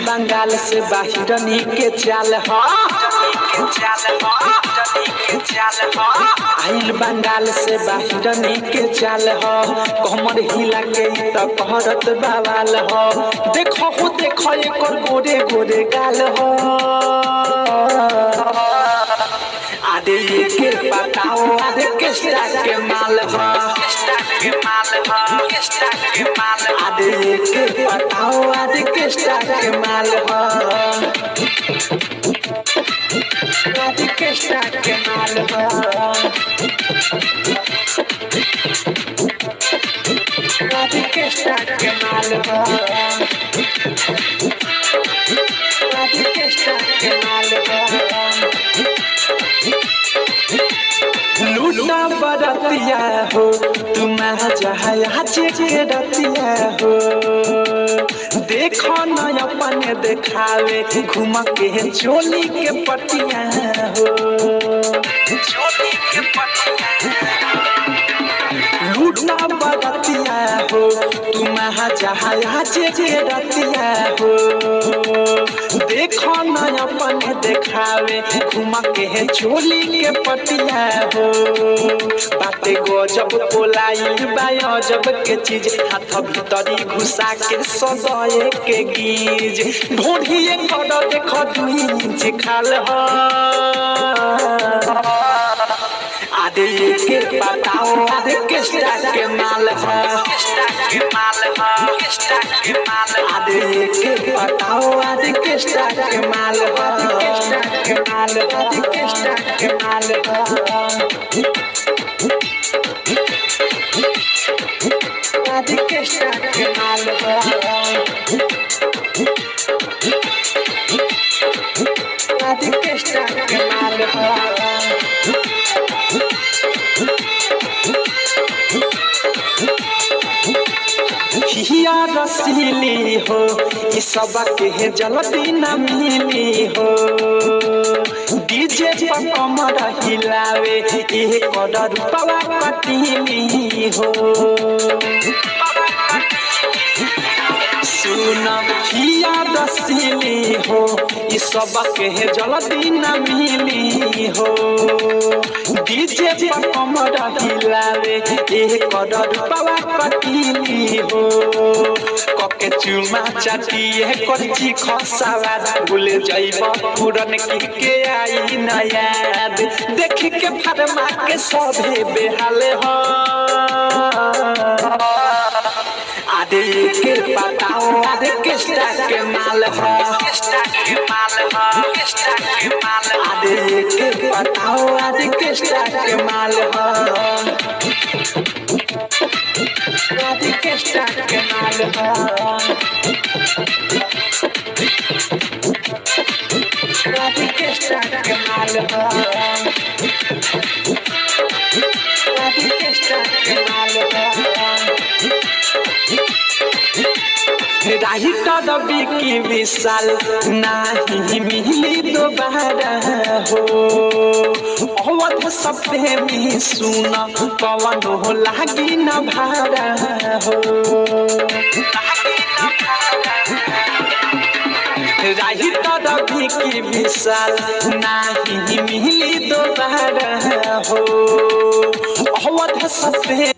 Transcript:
बंगाल से बाहिरनी के चाल हो आइल बंगाल से बाहिरनी के चाल हो कमर हिला के त कहरत बवाल हो देखो एकर गोरे गोरे गाल हो आदे के बताओ आदे केस्टा के माल हो आदे के बताओ आदे केस्टा के माल हो आदे केस्टा के माल हो आदे केस्टा के माल हो आदे केस्टा के माल हो लूटा बरतिया हो तुम जहाज के रतिया हो देखो न अपन देखावे घूम के चोली के पटिया हो लूटा बरतिया हो तुम जहाज के रतिया हो देखो न अपन देखावे घूम के चोली के पटिया हो बाते गजब पोलाई बाजब के चीज हाथ भीतरी घुसा के सजाए के गीज ढोढ़िए कर देख 2 इंच खाल हो आदे के बताओ आदे केस्टा के माल हो आदे के बताओ आदे केस्टा के माल हो आदे केस्टा के माल हो आदे केस्टा के माल हो आदे केस्टा के माल हो हिया रसीली हो ये सब के जल्दी न मिली हो डीजे पर कमर हिलावे ये कर रूपवा कटीली हो सुन हिया रसीली हो ये सब के जल्दी न मिली हो डीजे पर कमर हिलावे ये कर रूपवा कटीली हो कके चुमा चाटिए करची खसावा भूल जाइब पुरन की के आई न याद देख के फरमा के सभे बेहाल हो आदे के बताओ आदे केस्टा के माल हो आदे के बताओ आदे केस्टा के माल हो आदे केस्टा के माल हो आदे केस्टा के माल हो आदे केस्टा के माल हो राही कदबी की विशाल नाही मिली दोबारा हो अवध सपने में सुन पवन हो लागी न भारा हो राही कदबी की विशाल नाही मिली दोबारा हो अवध सपने